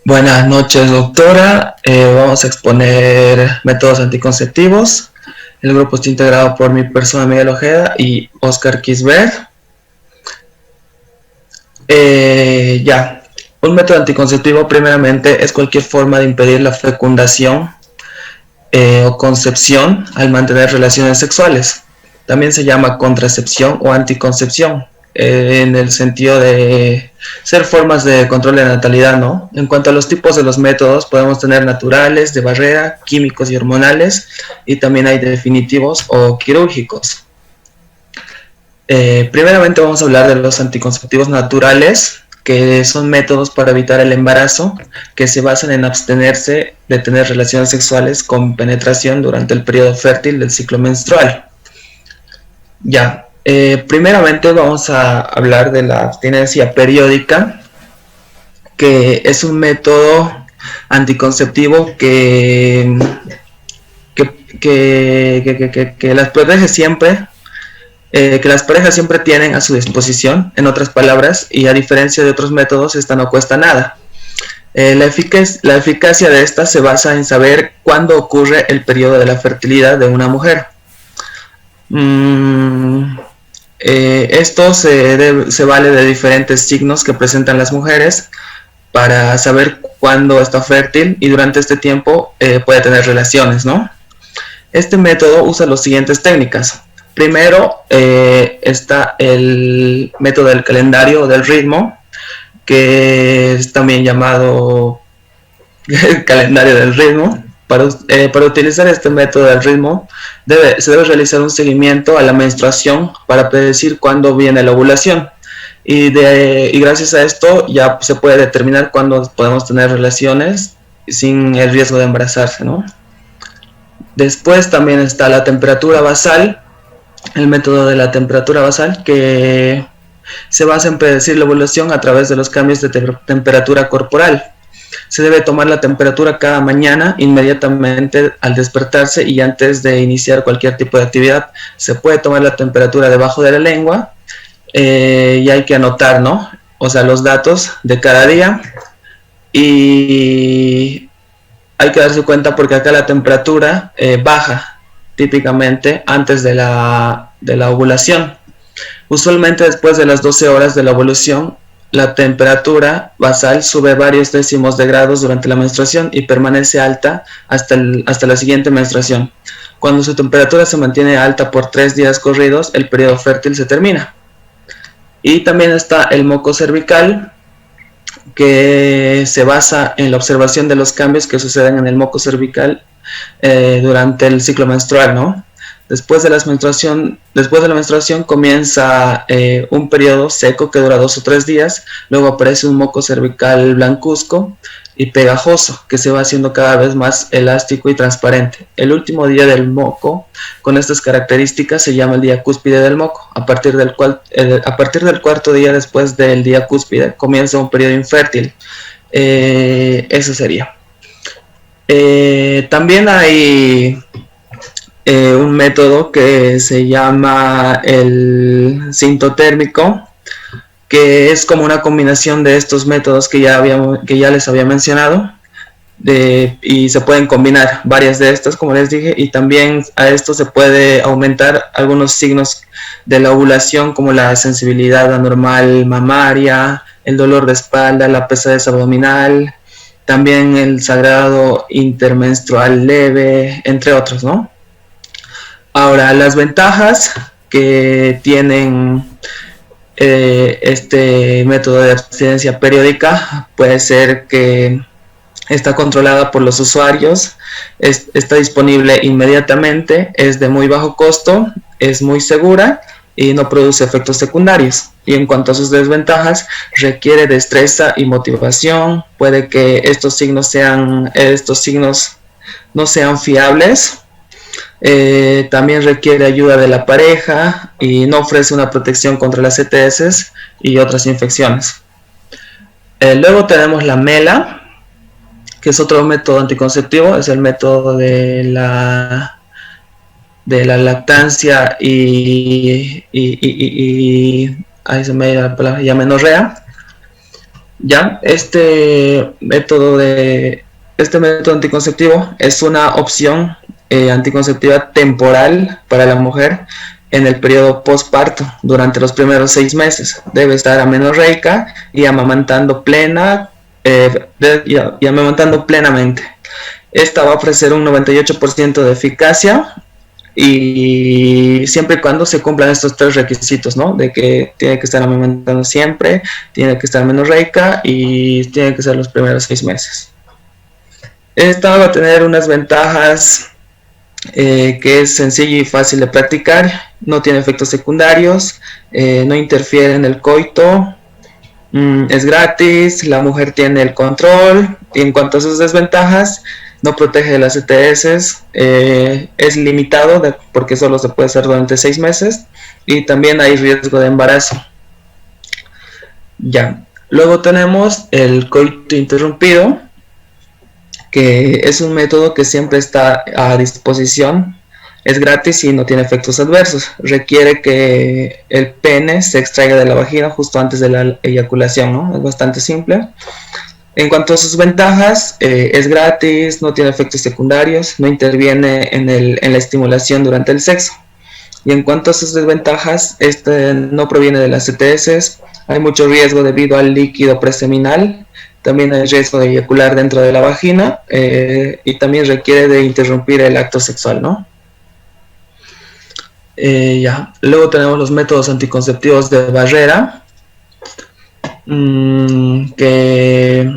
Buenas noches, doctora. Vamos a exponer métodos anticonceptivos. El grupo está integrado por mi persona, Miguel Ojeda, y Oscar Kisber. Ya, un método anticonceptivo primeramente es cualquier forma de impedir la fecundación o concepción al mantener relaciones sexuales. También se llama contracepción o anticoncepción, en el sentido de ser formas de control de natalidad, ¿no? En cuanto a los tipos de los métodos, podemos tener naturales, de barrera, químicos y hormonales, y también hay definitivos o quirúrgicos. Primeramente vamos a hablar de los anticonceptivos naturales, que son métodos para evitar el embarazo, que se basan en abstenerse de tener relaciones sexuales con penetración durante el periodo fértil del ciclo menstrual. Ya, primeramente vamos a hablar de la abstinencia periódica, que es un método anticonceptivo que las protege siempre, que las parejas siempre tienen a su disposición, en otras palabras, y a diferencia de otros métodos, esta no cuesta nada. La eficacia de esta se basa en saber cuándo ocurre el periodo de la fertilidad de una mujer. Esto se vale de diferentes signos que presentan las mujeres para saber cuándo está fértil y durante este tiempo puede tener relaciones, ¿no? Este método usa las siguientes técnicas. Primero está el método del calendario o del ritmo, que es también llamado calendario del ritmo. Para utilizar este método del ritmo, se debe realizar un seguimiento a la menstruación para predecir cuándo viene la ovulación. Y gracias a esto ya se puede determinar cuándo podemos tener relaciones sin el riesgo de embarazarse, ¿no? Después también está la temperatura basal, el método de la temperatura basal, que se basa en predecir la ovulación a través de los cambios de temperatura corporal. Se debe tomar la temperatura cada mañana, inmediatamente al despertarse y antes de iniciar cualquier tipo de actividad. Se puede tomar la temperatura debajo de la lengua y hay que anotar, ¿no? O sea, los datos de cada día, y hay que darse cuenta porque acá la temperatura baja típicamente antes de la ovulación. Usualmente después de las 12 horas de la ovulación, la temperatura basal sube varios décimos de grados durante la menstruación y permanece alta hasta la siguiente menstruación. Cuando su temperatura se mantiene alta por 3 días corridos, el periodo fértil se termina. Y también está el moco cervical, que se basa en la observación de los cambios que suceden en el moco cervical durante el ciclo menstrual, ¿no? Después de la menstruación comienza un periodo seco que dura 2 o 3 días, luego aparece un moco cervical blancuzco y pegajoso que se va haciendo cada vez más elástico y transparente. El último día del moco con estas características se llama el día cúspide del moco. A partir del cuarto día después del día cúspide comienza un periodo infértil. Eso sería. También hay un método que se llama el sintotérmico, que es como una combinación de estos métodos que ya les había mencionado, y se pueden combinar varias de estas, como les dije, y también a esto se puede aumentar algunos signos de la ovulación, como la sensibilidad anormal mamaria, el dolor de espalda, la pesadez abdominal, también el sangrado intermenstrual leve, entre otros, ¿no? Ahora, las ventajas que tienen este método de abstinencia periódica puede ser que está controlada por los usuarios, está disponible inmediatamente, es de muy bajo costo, es muy segura y no produce efectos secundarios. Y en cuanto a sus desventajas, requiere destreza y motivación, puede que estos signos no sean fiables. También requiere ayuda de la pareja y no ofrece una protección contra las ETS y otras infecciones. Luego tenemos la MELA, que es otro método anticonceptivo, es el método de la lactancia y ahí se me da la palabra, y amenorrea. Ya, este método anticonceptivo es una opción anticonceptiva temporal para la mujer en el periodo postparto durante los primeros 6 meses. Debe estar amenorreica y amamantando y amamantando plenamente. Esta va a ofrecer un 98% de eficacia y siempre y cuando se cumplan estos tres requisitos, ¿no? De que tiene que estar amamantando siempre, tiene que estar amenorreica y tiene que ser los primeros 6 meses. Esta va a tener unas ventajas que es sencillo y fácil de practicar, no tiene efectos secundarios, no interfiere en el coito, es gratis, la mujer tiene el control. Y en cuanto a sus desventajas, no protege de las ETS, es limitado porque solo se puede hacer durante 6 meses y también hay riesgo de embarazo. Ya, luego tenemos el coito interrumpido, que es un método que siempre está a disposición, es gratis y no tiene efectos adversos. Requiere que el pene se extraiga de la vagina justo antes de la eyaculación, ¿no? Es bastante simple. En cuanto a sus ventajas, es gratis, no tiene efectos secundarios, no interviene en la estimulación durante el sexo. Y en cuanto a sus desventajas, este no proviene de las ETS, hay mucho riesgo debido al líquido preseminal, también hay riesgo de eyacular dentro de la vagina y también requiere de interrumpir el acto sexual, ¿no? Ya. Luego tenemos los métodos anticonceptivos de barrera, que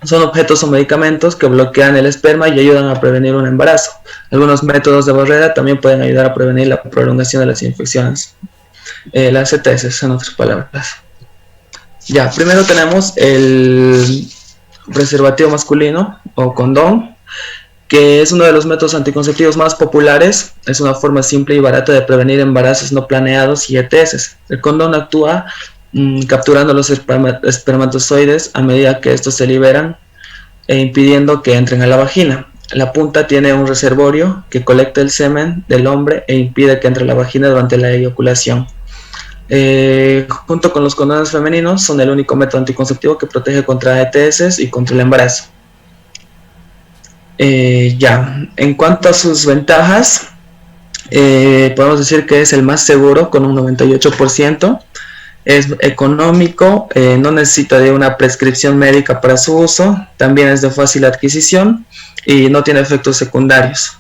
son objetos o medicamentos que bloquean el esperma y ayudan a prevenir un embarazo. Algunos métodos de barrera también pueden ayudar a prevenir la prolongación de las infecciones, las ETS en otras palabras. Ya, primero tenemos el preservativo masculino o condón, que es uno de los métodos anticonceptivos más populares. Es una forma simple y barata de prevenir embarazos no planeados y ETS. El condón actúa capturando los espermatozoides a medida que estos se liberan e impidiendo que entren a la vagina. La punta tiene un reservorio que colecta el semen del hombre e impide que entre a la vagina durante la eyaculación. Junto con los condones femeninos, son el único método anticonceptivo que protege contra ETS y contra el embarazo. Ya, en cuanto a sus ventajas, podemos decir que es el más seguro con un 98%. Es económico, no necesita de una prescripción médica para su uso, también es de fácil adquisición y no tiene efectos secundarios.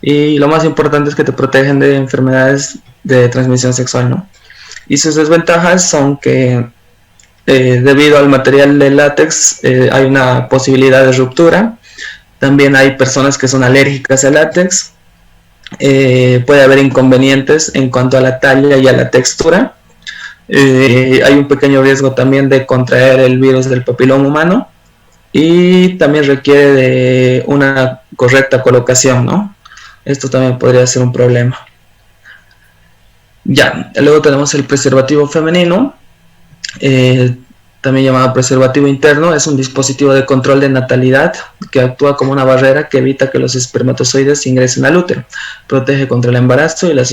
Y lo más importante es que te protegen de enfermedades de transmisión sexual, ¿no? Y sus desventajas son que debido al material de látex hay una posibilidad de ruptura. También hay personas que son alérgicas al látex. Puede haber inconvenientes en cuanto a la talla y a la textura. Hay un pequeño riesgo también de contraer el virus del papiloma humano y también requiere de una correcta colocación, ¿no? Esto también podría ser un problema. Ya, luego tenemos el preservativo femenino, también llamado preservativo interno. Es un dispositivo de control de natalidad que actúa como una barrera que evita que los espermatozoides ingresen al útero, protege contra el embarazo y las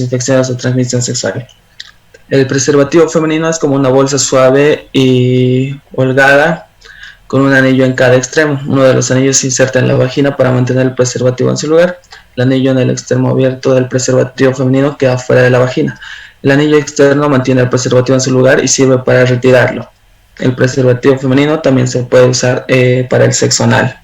infecciones de transmisión sexual. El preservativo femenino es como una bolsa suave y holgada con un anillo en cada extremo. Uno de los anillos se inserta en la vagina para mantener el preservativo en su lugar. El anillo en el extremo abierto del preservativo femenino queda fuera de la vagina. El anillo externo mantiene el preservativo en su lugar y sirve para retirarlo. El preservativo femenino también se puede usar para el sexo anal.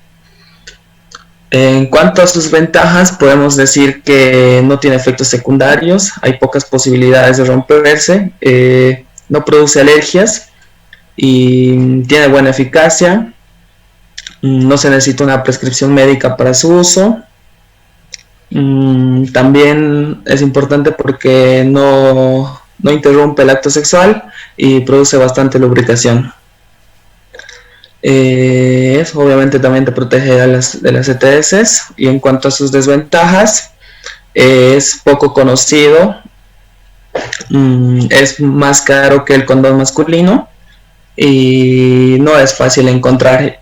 En cuanto a sus ventajas, podemos decir que no tiene efectos secundarios, hay pocas posibilidades de romperse, no produce alergias y tiene buena eficacia, no se necesita una prescripción médica para su uso. También es importante porque no interrumpe el acto sexual y produce bastante lubricación. Obviamente también te protege de las ETS. Y en cuanto a sus desventajas, es poco conocido, es más caro que el condón masculino y no es fácil encontrar.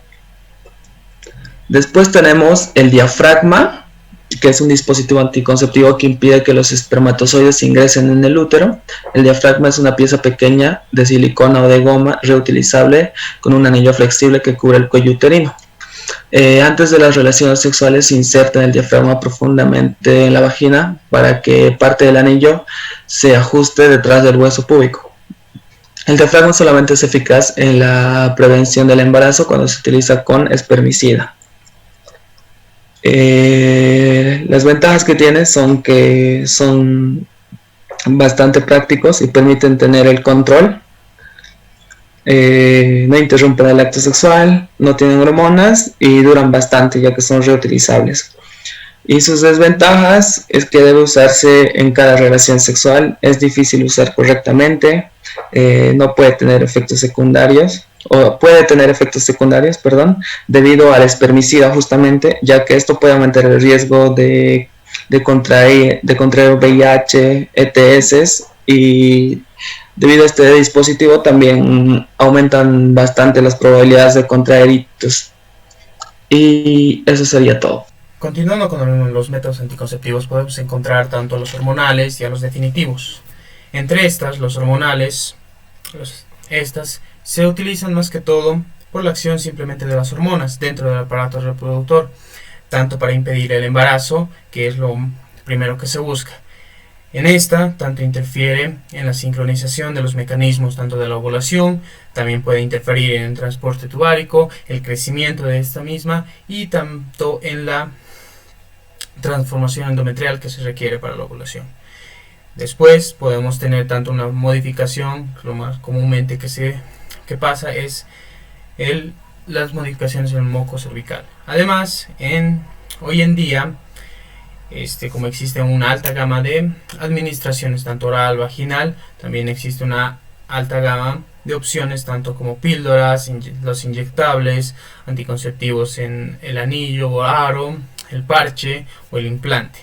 Después tenemos el diafragma, que es un dispositivo anticonceptivo que impide que los espermatozoides ingresen en el útero. El diafragma es una pieza pequeña de silicona o de goma reutilizable con un anillo flexible que cubre el cuello uterino. Antes de las relaciones sexuales se inserta el diafragma profundamente en la vagina para que parte del anillo se ajuste detrás del hueso púbico. El diafragma solamente es eficaz en la prevención del embarazo cuando se utiliza con espermicida. Las ventajas que tiene son que son bastante prácticos y permiten tener el control. No interrumpen el acto sexual, no tienen hormonas y duran bastante ya que son reutilizables. Y sus desventajas es que debe usarse en cada relación sexual, es difícil usar correctamente, no puede tener efectos secundarios, o puede tener efectos secundarios, perdón, debido al espermicida justamente, ya que esto puede aumentar el riesgo de contraer VIH, ETS, y debido a este dispositivo también aumentan bastante las probabilidades de contraer ictus. Y eso sería todo. Continuando con los métodos anticonceptivos, podemos encontrar tanto a los hormonales y a los definitivos. Entre estas, los hormonales, estas se utilizan más que todo por la acción simplemente de las hormonas dentro del aparato reproductor, tanto para impedir el embarazo, que es lo primero que se busca. En esta, tanto interfiere en la sincronización de los mecanismos tanto de la ovulación, también puede interferir en el transporte tubárico, el crecimiento de esta misma y tanto en la transformación endometrial que se requiere para la ovulación. Después podemos tener tanto una modificación, lo más comúnmente que pasa es las modificaciones en el moco cervical. Además, hoy en día, como existe una alta gama de administraciones, tanto oral, vaginal, también existe una alta gama de opciones, tanto como píldoras, los inyectables, anticonceptivos en el anillo o aro, el parche o el implante.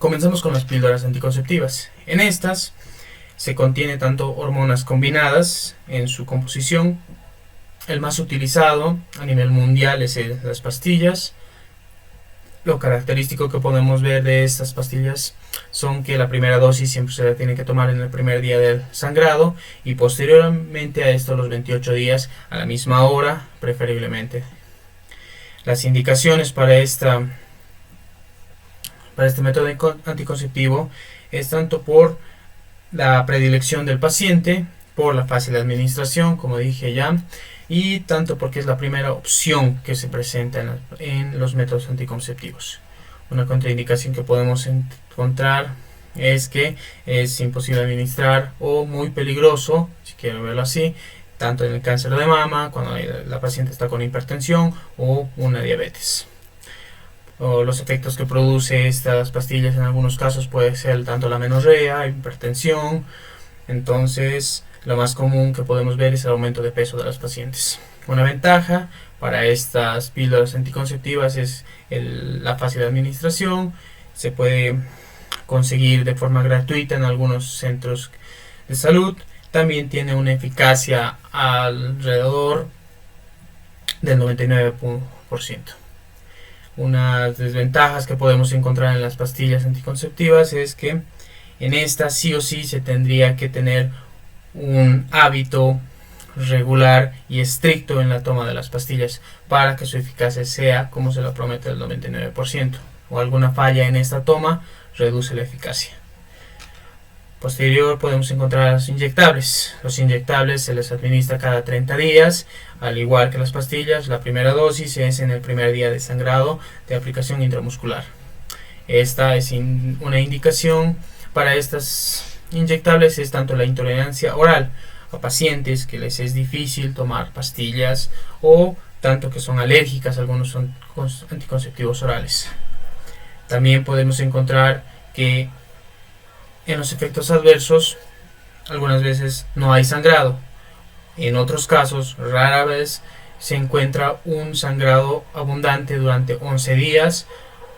Comenzamos con las píldoras anticonceptivas. En estas se contiene tanto hormonas combinadas en su composición. El más utilizado a nivel mundial es las pastillas. Lo característico que podemos ver de estas pastillas son que la primera dosis siempre se la tiene que tomar en el primer día del sangrado y posteriormente a esto los 28 días a la misma hora preferiblemente. Las indicaciones para este método anticonceptivo es tanto por la predilección del paciente, por la fácil administración, como dije ya, y tanto porque es la primera opción que se presenta en los métodos anticonceptivos. Una contraindicación que podemos encontrar es que es imposible administrar o muy peligroso, si quieren verlo así, tanto en el cáncer de mama, cuando la paciente está con hipertensión o una diabetes. O los efectos que produce estas pastillas en algunos casos puede ser tanto la menorrea, hipertensión. Entonces, lo más común que podemos ver es el aumento de peso de las pacientes. Una ventaja para estas píldoras anticonceptivas es la fácil administración. Se puede conseguir de forma gratuita en algunos centros de salud. También tiene una eficacia alrededor del 99%. Unas desventajas que podemos encontrar en las pastillas anticonceptivas es que en estas sí o sí se tendría que tener un hábito regular y estricto en la toma de las pastillas para que su eficacia sea como se lo promete el 99%, o alguna falla en esta toma reduce la eficacia. Posterior podemos encontrar los inyectables. Los inyectables se les administra cada 30 días, al igual que las pastillas. La primera dosis es en el primer día de sangrado de aplicación intramuscular. Esta es una indicación para estas inyectables, es tanto la intolerancia oral a pacientes que les es difícil tomar pastillas o tanto que son alérgicas a algunos anticonceptivos orales. También podemos encontrar que en los efectos adversos algunas veces no hay sangrado. En otros casos, rara vez se encuentra un sangrado abundante durante 11 días.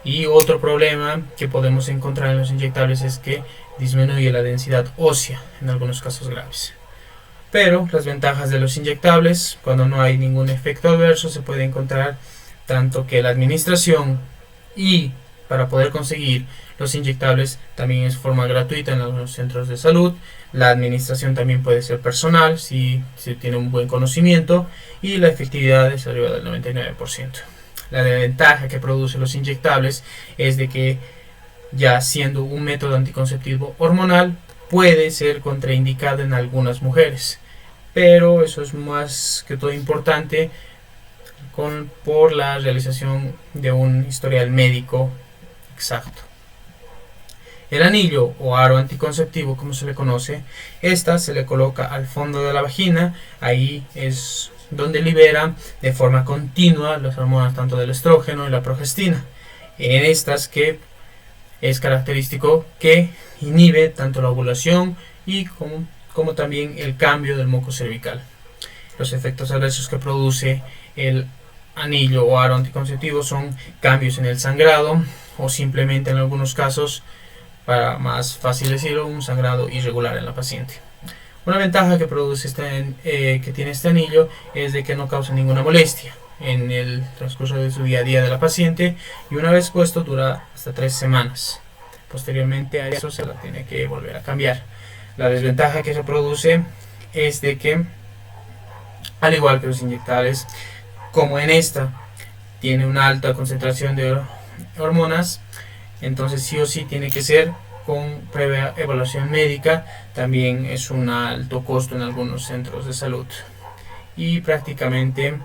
Y otro problema que podemos encontrar en los inyectables es que disminuye la densidad ósea en algunos casos graves. Pero las ventajas de los inyectables, cuando no hay ningún efecto adverso, se puede encontrar tanto que la administración Y para poder conseguir los inyectables también es forma gratuita en algunos centros de salud. La administración también puede ser personal si se tiene un buen conocimiento, y la efectividad es arriba del 99%. La desventaja que producen los inyectables es de que, ya siendo un método anticonceptivo hormonal, puede ser contraindicado en algunas mujeres, pero eso es más que todo importante por la realización de un historial médico exacto. El anillo o aro anticonceptivo, como se le conoce, esta se le coloca al fondo de la vagina. Ahí es donde libera de forma continua las hormonas tanto del estrógeno y la progestina. En estas que es característico que inhibe tanto la ovulación y como también el cambio del moco cervical. Los efectos adversos que produce el anillo o aro anticonceptivo son cambios en el sangrado, o simplemente en algunos casos, para más fácil decirlo, un sangrado irregular en la paciente. Una ventaja que produce que tiene este anillo es de que no causa ninguna molestia en el transcurso de su día a día de la paciente, y una vez puesto dura hasta 3 semanas. Posteriormente a eso se la tiene que volver a cambiar. La desventaja que se produce es de que, al igual que los inyectables, como en esta tiene una alta concentración de hormonas, entonces sí o sí tiene que ser con previa evaluación médica. También es un alto costo en algunos centros de salud, y prácticamente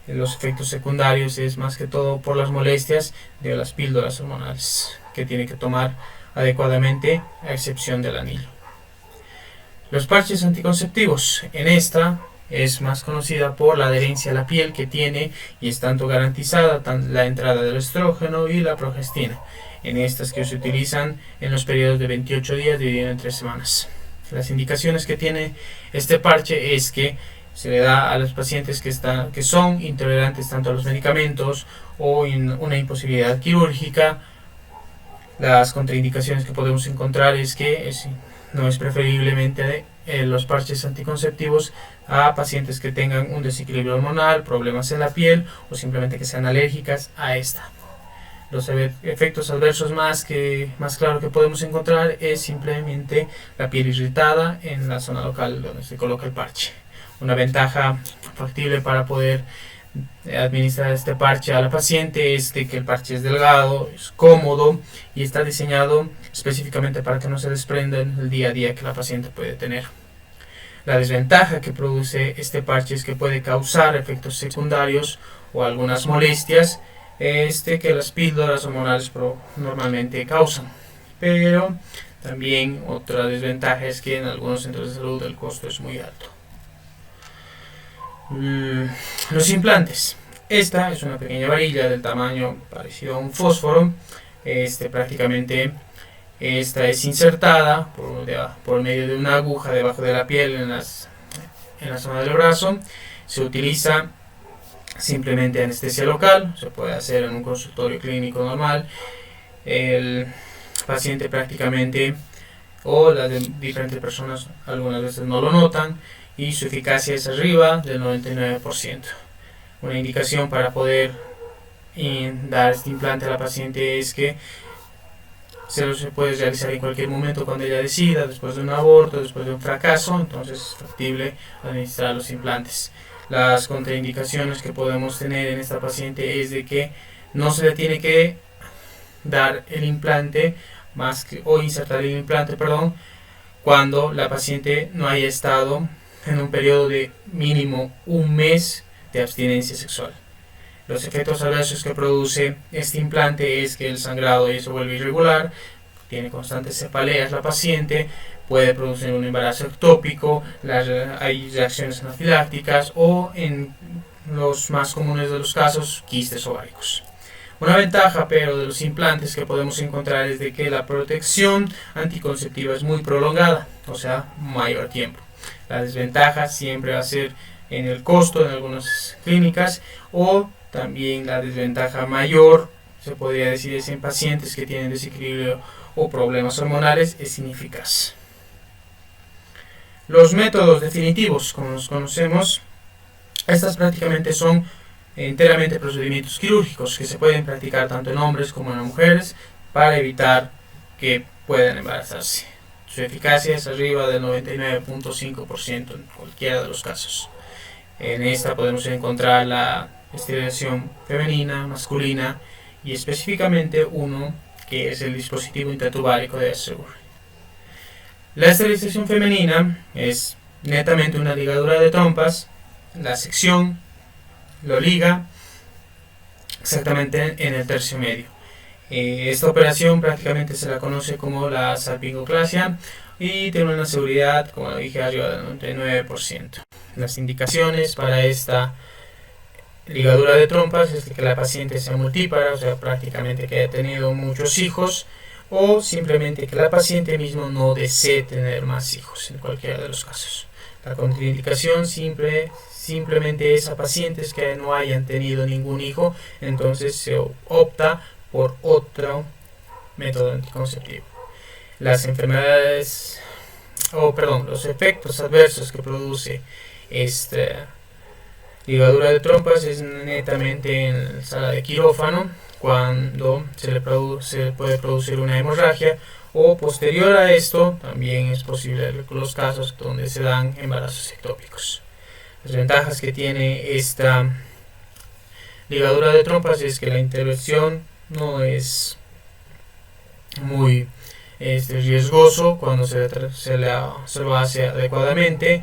los efectos secundarios es más que todo por las molestias de las píldoras hormonales que tiene que tomar adecuadamente, a excepción del anillo. Los parches anticonceptivos, en esta es más conocida por la adherencia a la piel que tiene, y es tanto garantizada la entrada del estrógeno y la progestina. En estas que se utilizan en los periodos de 28 días dividido en 3 semanas. Las indicaciones que tiene este parche es que se le da a los pacientes que son intolerantes tanto a los medicamentos o en una imposibilidad quirúrgica. Las contraindicaciones que podemos encontrar es que no es preferiblemente los parches anticonceptivos a pacientes que tengan un desequilibrio hormonal, problemas en la piel o simplemente que sean alérgicas a esta. Los efectos adversos más claro que podemos encontrar es simplemente la piel irritada en la zona local donde se coloca el parche. Una ventaja factible para poder administrar este parche a la paciente es de que el parche es delgado, es cómodo y está diseñado específicamente para que no se desprenda en el día a día que la paciente puede tener. La desventaja que produce este parche es que puede causar efectos secundarios o algunas molestias que las píldoras hormonales normalmente causan. Pero también otra desventaja es que en algunos centros de salud el costo es muy alto. Los implantes. Esta es una pequeña varilla del tamaño parecido a un fósforo. Prácticamente esta es insertada por medio de una aguja debajo de la piel en la zona del brazo. Se utiliza simplemente anestesia local, se puede hacer en un consultorio clínico normal. El paciente prácticamente, o las diferentes personas, algunas veces no lo notan, y su eficacia es arriba del 99%. Una indicación para poder dar este implante a la paciente es que se puede realizar en cualquier momento cuando ella decida, después de un aborto, después de un fracaso. Entonces es factible administrar los implantes. Las contraindicaciones que podemos tener en esta paciente es de que no se le tiene que dar el implante o insertar el implante, cuando la paciente no haya estado en un periodo de mínimo un mes de abstinencia sexual. Los efectos adversos que produce este implante es que el sangrado se vuelve irregular, tiene constantes cefaleas la paciente, puede producir un embarazo ectópico, hay reacciones anafilácticas o, en los más comunes de los casos, quistes ováricos. Una ventaja pero de los implantes que podemos encontrar es de que la protección anticonceptiva es muy prolongada, o sea, mayor tiempo. La desventaja siempre va a ser en el costo en algunas clínicas, o también la desventaja mayor, se podría decir, es en pacientes que tienen desequilibrio o problemas hormonales, es ineficaz. Los métodos definitivos, como los conocemos, estas prácticamente son enteramente procedimientos quirúrgicos que se pueden practicar tanto en hombres como en mujeres para evitar que puedan embarazarse. Su eficacia es arriba del 99.5% en cualquiera de los casos. En esta podemos encontrar la esterilización femenina, masculina y específicamente uno que es el dispositivo intratubárico de Assegure. La esterilización femenina es netamente una ligadura de trompas, la sección lo liga exactamente en el tercio medio. Esta operación prácticamente se la conoce como la salpingoclasia y tiene una seguridad, como dije, arriba del 99%. Las indicaciones para esta ligadura de trompas es que la paciente sea multípara, o sea, prácticamente que haya tenido muchos hijos, o simplemente que la paciente mismo no desee tener más hijos, en cualquiera de los casos. La contraindicación simplemente es a pacientes que no hayan tenido ningún hijo, entonces se opta por otro método anticonceptivo. Las enfermedades, los efectos adversos que produce esta ligadura de trompas es netamente en la sala de quirófano, cuando se puede producir una hemorragia, o posterior a esto también es posible los casos donde se dan embarazos ectópicos. Las ventajas que tiene esta ligadura de trompas es que la intervención no es muy riesgoso cuando se lo hace adecuadamente.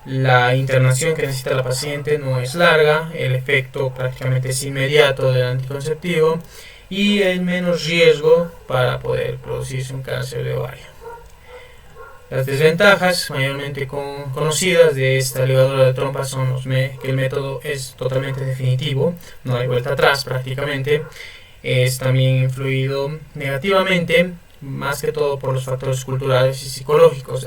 La internación que necesita la paciente no es larga, el efecto prácticamente es inmediato del anticonceptivo y hay menos riesgo para poder producirse un cáncer de ovario. Las desventajas mayormente conocidas de esta ligadura de trompas son que el método es totalmente definitivo, no hay vuelta atrás prácticamente. Es también influido negativamente, más que todo por los factores culturales y psicológicos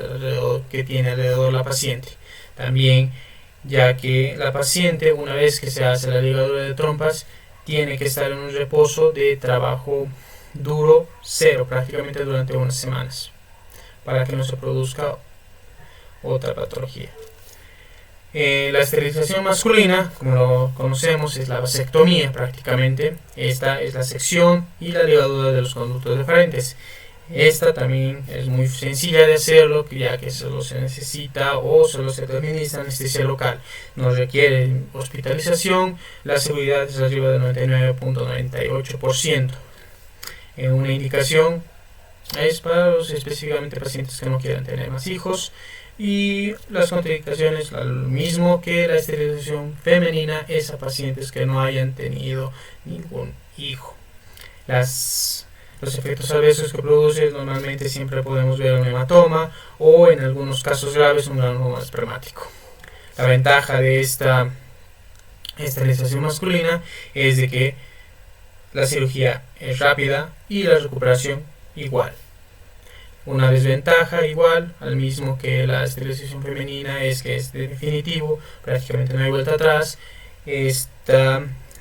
que tiene alrededor la paciente. También, ya que la paciente, una vez que se hace la ligadura de trompas, tiene que estar en un reposo de trabajo duro, cero, prácticamente durante unas semanas, para que no se produzca otra patología. La esterilización masculina, como lo conocemos, es la vasectomía prácticamente. Esta es la sección y la ligadura de los conductos deferentes. Esta también es muy sencilla de hacerlo, ya que solo se necesita o solo se administra anestesia local. No requiere hospitalización, la seguridad es arriba del 99.98%. Una indicación es para los específicamente pacientes que no quieran tener más hijos, y las contraindicaciones, lo mismo que la esterilización femenina, es a pacientes que no hayan tenido ningún hijo. Los efectos adversos que produce, normalmente siempre podemos ver un hematoma o en algunos casos graves un granuloma espermático. La ventaja de esta esterilización masculina es de que la cirugía es rápida y la recuperación igual. Una desventaja igual al mismo que la esterilización femenina es que es definitivo, prácticamente no hay vuelta atrás.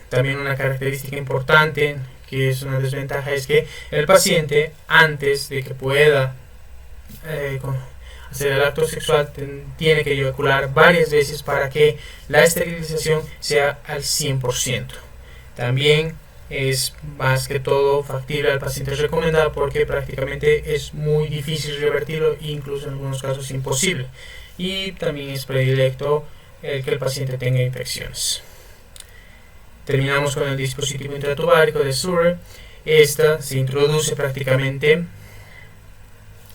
También una característica importante que es una desventaja es que el paciente, antes de que pueda hacer el acto sexual, tiene que eyacular varias veces para que la esterilización sea al 100%. También es más que todo factible al paciente recomendar, porque prácticamente es muy difícil revertirlo, incluso en algunos casos imposible, y también es predilecto el que el paciente tenga infecciones. Terminamos con el dispositivo intratubárico de Assegure. Esta se introduce prácticamente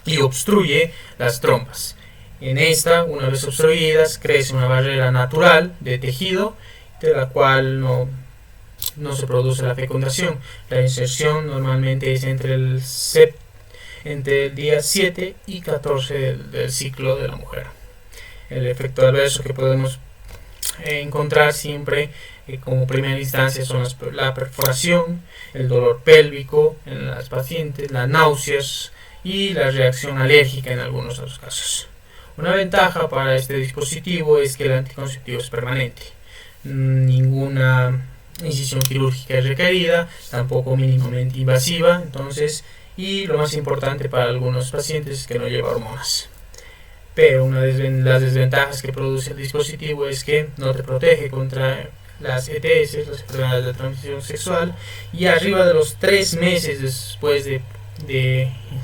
y obstruye las trompas. En esta, una vez obstruidas, crece una barrera natural de tejido, de la cual no se produce la fecundación. La inserción normalmente es entre el día 7 y 14 del ciclo de la mujer. El efecto adverso que podemos encontrar siempre como primera instancia son la perforación, el dolor pélvico en las pacientes, las náuseas y la reacción alérgica en algunos de los casos. Una ventaja para este dispositivo es que el anticonceptivo es permanente. Ninguna incisión quirúrgica es requerida, tampoco mínimamente invasiva, y lo más importante para algunos pacientes es que no lleva hormonas. Pero una de las desventajas que produce el dispositivo es que no te protege contra las ETS, las enfermedades de transmisión sexual, y arriba de los 3 meses después de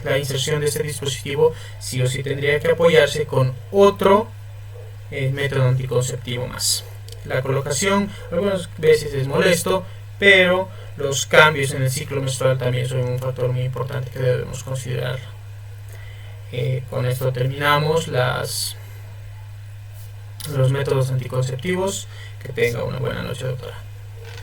la inserción de este dispositivo, sí o sí tendría que apoyarse con otro método anticonceptivo más. La colocación algunas veces es molesto, pero los cambios en el ciclo menstrual también son un factor muy importante que debemos considerar. Con esto terminamos los métodos anticonceptivos. Que tenga una buena noche, doctora.